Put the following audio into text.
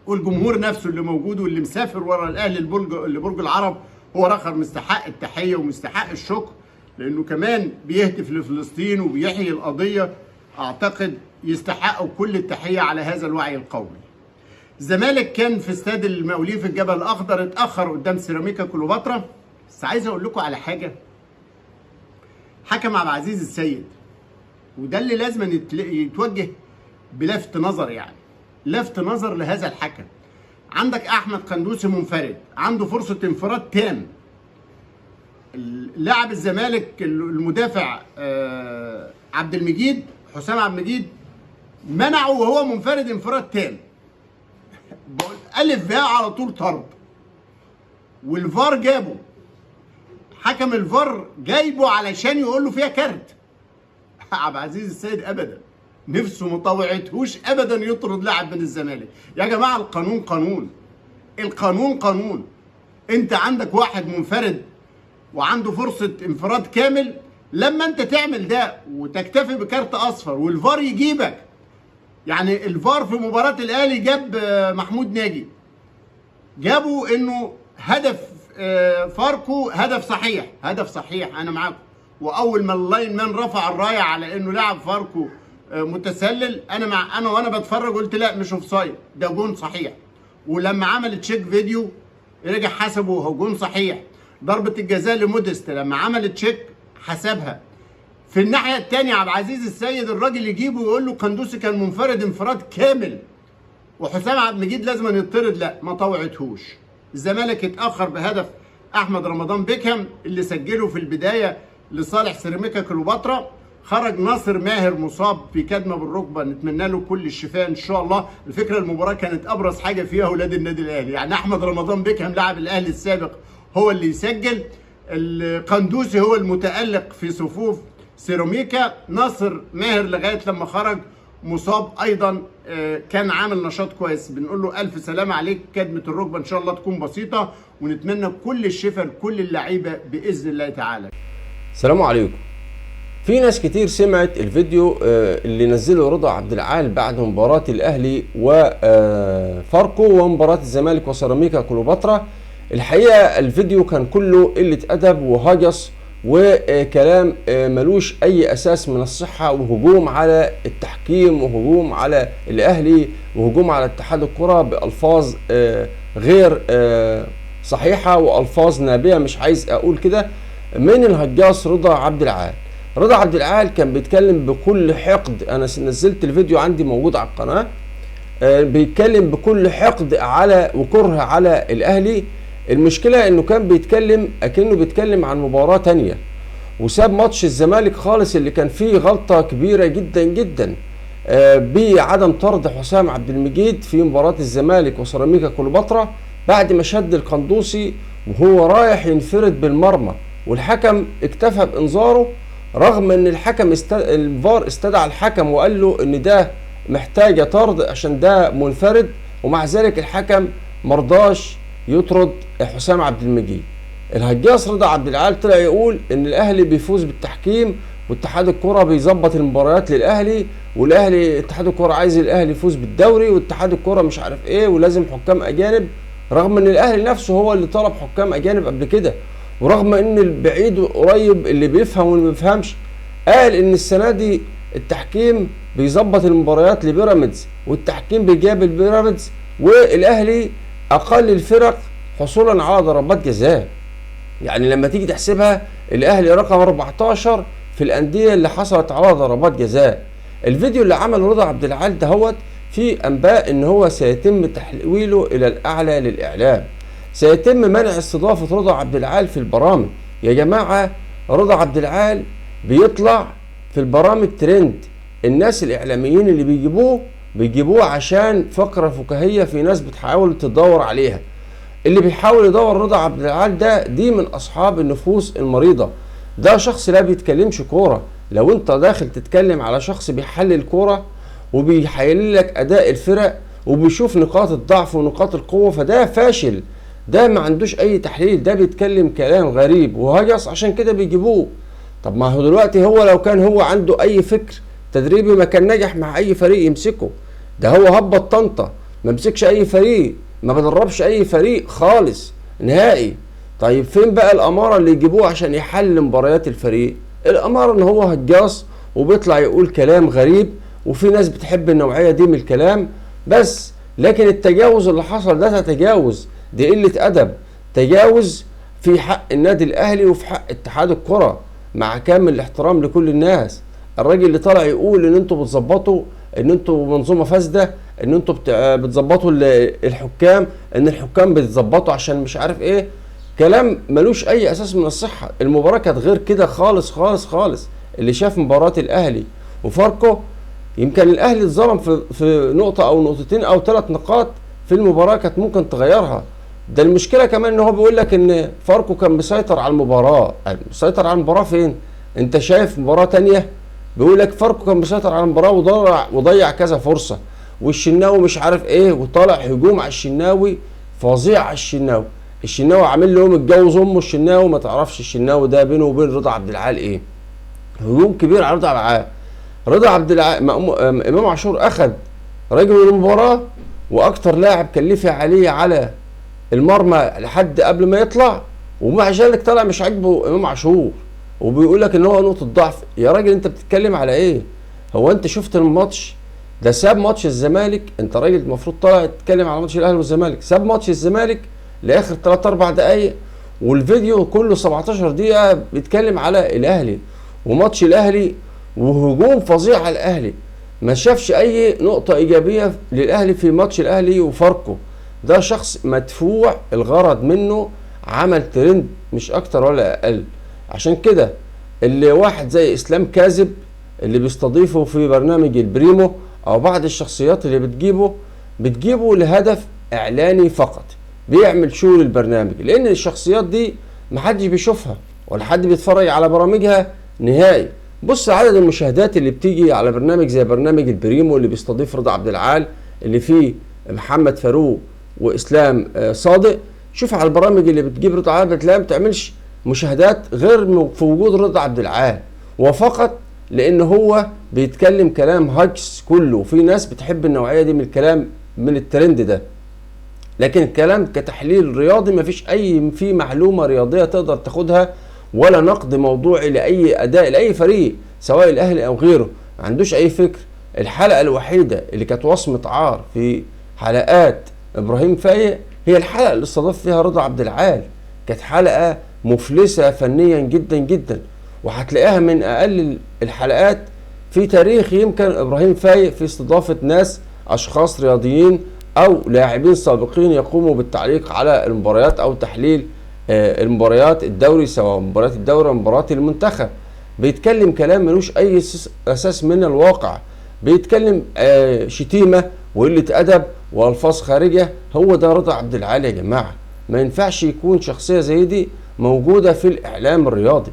والجمهور نفسه اللي موجود واللي مسافر ورا الاهلي لبرج العرب هو رخر مستحق التحيه ومستحق الشكر، لانه كمان بيهتف لفلسطين وبيحيي القضيه. اعتقد يستحقوا كل التحيه على هذا الوعي القومي. الزمالك كان في استاد المقاولين في الجبل الاخضر، اتاخر قدام سيراميكا كليوباترا. بس عايز اقول لكم على حاجه، حكم عبد العزيز السيد، وده اللي لازم يتوجه بلفت نظر، يعني لفت نظر لهذا الحكم. عندك احمد قندوسي منفرد، عنده فرصه انفراد تام. لاعب الزمالك المدافع عبد المجيد، حسام عبد المجيد، منعه وهو منفرد انفراد تام. بقول الف باء على طول طرد، والفار جابه. حكم الفار جايبه علشان يقول له فيها كارت. عبد العزيز السيد ابدا نفسه مطوعتهوش ابدا يطرد لاعب من الزمالك. يا جماعه القانون قانون، القانون قانون. انت عندك واحد منفرد وعنده فرصه انفراد كامل، لما انت تعمل ده وتكتفي بكارت اصفر والفار يجيبك. يعني الفار في مباراه الاهلي جاب محمود ناجي، جابوا انه هدف فاركو هدف صحيح، هدف صحيح، انا معاكم. واول ما اللاين مان رفع الرايه على انه لاعب فاركو متسلل، انا وانا بتفرج قلت لا مش اوفسايد، ده جون صحيح. ولما عمل تشيك فيديو رجع حسبه وهو جون صحيح. ضربه الجزاء لمودست لما عمل تشيك حسبها. في الناحيه الثانيه عبد العزيز السيد الراجل يجيبه ويقول له قندوسي كان منفرد انفراد كامل وحسام عبد المجيد لازم يطرد، لا ما طوعتهوش. الزمالك اتاخر بهدف احمد رمضان بيكهام اللي سجله في البدايه لصالح سيراميكا كليوباترا. خرج ناصر ماهر مصاب في كدمه بالركبه، نتمنى له كل الشفاء ان شاء الله. الفكره المباراه كانت ابرز حاجه فيها اولاد النادي الاهلي، يعني احمد رمضان بيكهام لاعب الاهلي السابق هو اللي يسجل، القندوسي هو المتالق في صفوف سيراميكا. ناصر ماهر لغايه لما خرج مصاب ايضا كان عامل نشاط كويس. بنقول له الف سلامه عليك، كدمه الركبه ان شاء الله تكون بسيطه، ونتمنى كل الشفاء لكل اللعيبه باذن الله تعالى. السلام عليكم. في ناس كتير سمعت الفيديو اللي نزله رضا عبد العال بعد مباراة الأهلي وفاركو ومباراة الزمالك وسيراميكا كليوباترا. الحقيقة الفيديو كان كله قلة أدب وهجس وكلام ملوش أي أساس من الصحة، وهجوم على التحكيم وهجوم على الأهلي وهجوم على اتحاد الكرة بألفاظ غير صحيحة وألفاظ نابية، مش عايز أقول كده، من الهجاص رضا عبد العال. رضا عبد العال كان بيتكلم بكل حقد، انا نزلت الفيديو عندي موجود على القناه، بيتكلم بكل حقد على وكره على الاهلي. المشكله انه كان بيتكلم اكنه بيتكلم عن مباراه تانية، وساب ماتش الزمالك خالص اللي كان فيه غلطه كبيره جدا جدا بعدم طرد حسام عبد المجيد في مباراه الزمالك وسيراميكا كليوباترا بعد ما شد القندوسي وهو رايح ينفرد بالمرمى، والحكم اكتفى بانذاره، رغم ان الحكم الفار استدعى الحكم وقال له ان ده محتاجه طرد عشان ده منفرد، ومع ذلك الحكم مرضاش يطرد حسام عبد المجيد. الهجاص رضا عبد العال طلع يقول ان الاهلي بيفوز بالتحكيم واتحاد الكره بيظبط المباريات للاهلي، والاهلي اتحاد الكره عايز الاهلي يفوز بالدوري، واتحاد الكره مش عارف ايه ولازم حكام اجانب، رغم ان الاهلي نفسه هو اللي طلب حكام اجانب قبل كده، ورغم ان البعيد والقريب اللي بيفهم واللي ما بيفهمش قال ان السنه دي التحكيم بيظبط المباريات لبيراميدز والتحكيم بيجاب البيراميدز، والاهلي اقل الفرق حصولا على ضربات جزاء. يعني لما تيجي تحسبها الاهلي رقم 14 في الانديه اللي حصلت على ضربات جزاء. الفيديو اللي عمله رضا عبد العال دهوت في انباء ان هو سيتم تحويله الى الاعلى للاعلام، سيتم منع استضافه رضا عبد العال في البرامج. يا جماعه رضا عبد العال بيطلع في البرامج ترند، الناس الاعلاميين اللي بيجيبوه عشان فقره فكاهيه في ناس بتحاول تدور عليها. اللي بيحاول يدور رضا عبد العال دي من اصحاب النفوس المريضه، ده شخص لا بيتكلمش كوره. لو انت داخل تتكلم على شخص بيحلل كوره وبيحلل لك اداء الفرق وبيشوف نقاط الضعف ونقاط القوه، فده فاشل، ده ما عندوش اي تحليل، ده بيتكلم كلام غريب وهجس، عشان كده بيجيبوه. طب ما هو دلوقتي هو لو كان هو عنده اي فكر تدريبي ما كان نجح مع اي فريق يمسكه، ده هو هبط طنطا ما مسكش اي فريق، ما بدربش اي فريق خالص نهائي. طيب فين بقى الاماره اللي يجيبوه عشان يحل مباريات الفريق؟ الاماره ان هو هجاص وبيطلع يقول كلام غريب، وفي ناس بتحب النوعيه دي من الكلام بس. لكن التجاوز اللي حصل ده تجاوز، دي قله ادب، تجاوز في حق النادي الاهلي وفي حق اتحاد الكره، مع كامل الاحترام لكل الناس. الراجل اللي طلع يقول ان انتوا بتظبطوا، ان انتوا منظومه فاسده، ان انتوا بتظبطوا الحكام، ان الحكام بتظبطوا عشان مش عارف ايه، كلام ملوش اي اساس من الصحه. المباراه كانت غير كده خالص خالص خالص. اللي شاف مباراه الاهلي وفاركو، يمكن الاهلي اتظلم في نقطه او نقطتين او 3 نقاط في المباراه كانت ممكن تغيرها. ده المشكله كمان ان هو بيقول لك ان فاركو كان مسيطر على المباراه. مسيطر على المباراه فين؟ انت شايف مباراه تانية بيقول لك فاركو كان مسيطر على المباراه وضيع كذا فرصه، والشناوي مش عارف ايه، وطالع هجوم على الشناوي فظيع على الشناوي. الشناوي عامل له متجوز امه الشناوي، ما تعرفش الشناوي ده بينه وبين رضا عبد العال ايه. هجوم كبير على رضا عبد العال. رضا عبد العال امام عاشور اخذ رجل المباراه واكتر لاعب كلفها عليه على المرمى لحد قبل ما يطلع، ومع ذلك طلع مش عاجبه امام عاشور وبيقول لك ان هو نقطه ضعف. يا راجل انت بتتكلم على ايه؟ هو انت شفت الماتش ده؟ ساب ماتش الزمالك، انت راجل المفروض طالع تتكلم على ماتش الاهلي والزمالك، ساب ماتش الزمالك لاخر 3 4 دقائق، والفيديو كله 17 دقيقه بيتكلم على الاهلي وماتش الاهلي وهجوم فظيع على الاهلي. ما شافش اي نقطه ايجابيه للاهلي في ماتش الاهلي وفاركو. ده شخص مدفوع الغرض منه، عمل ترند مش اكتر ولا اقل. عشان كده اللي واحد زي اسلام كاذب اللي بيستضيفه في برنامج البريمو او بعض الشخصيات اللي بتجيبه لهدف اعلاني فقط، بيعمل شو للبرنامج، لان الشخصيات دي محدش بيشوفها ولا حد بيتفرج على برامجها نهائي. بص عدد المشاهدات اللي بتيجي على برنامج زي برنامج البريمو اللي بيستضيف رضا عبد العال، اللي فيه محمد فاروق واسلام صادق. شوف على البرامج اللي بتجيب رضا عبد العال بتلاقيها ما بتعملش مشاهدات غير في وجود رضا عبد العال، وفقط لان هو بيتكلم كلام هاكس كله. وفي ناس بتحب النوعيه دي من الكلام من الترند ده، لكن الكلام كتحليل رياضي مفيش اي في معلومه رياضيه تقدر تاخدها، ولا نقد موضوعي لاي اداء لاي فريق سواء الاهلي او غيره. ما عندوش اي فكر. الحلقه الوحيده اللي كانت وصمه عار في حلقات ابراهيم فايق هي الحلقه اللي استضاف فيها رضا عبد العال، كانت حلقه مفلسه فنيا جدا جدا، وهتلاقيها من اقل الحلقات في تاريخ يمكن ابراهيم فايق في استضافه ناس اشخاص رياضيين او لاعبين سابقين يقوموا بالتعليق على المباريات او تحليل المباريات الدوري، سواء مباريات الدوري او مباريات المنتخب. بيتكلم كلام ملوش اي اساس من الواقع، بيتكلم شتيمه وقله ادب والفاظ خارجه. هو ده رضا عبد العال يا جماعه. ما ينفعش يكون شخصيه زي دي موجوده في الاعلام الرياضي.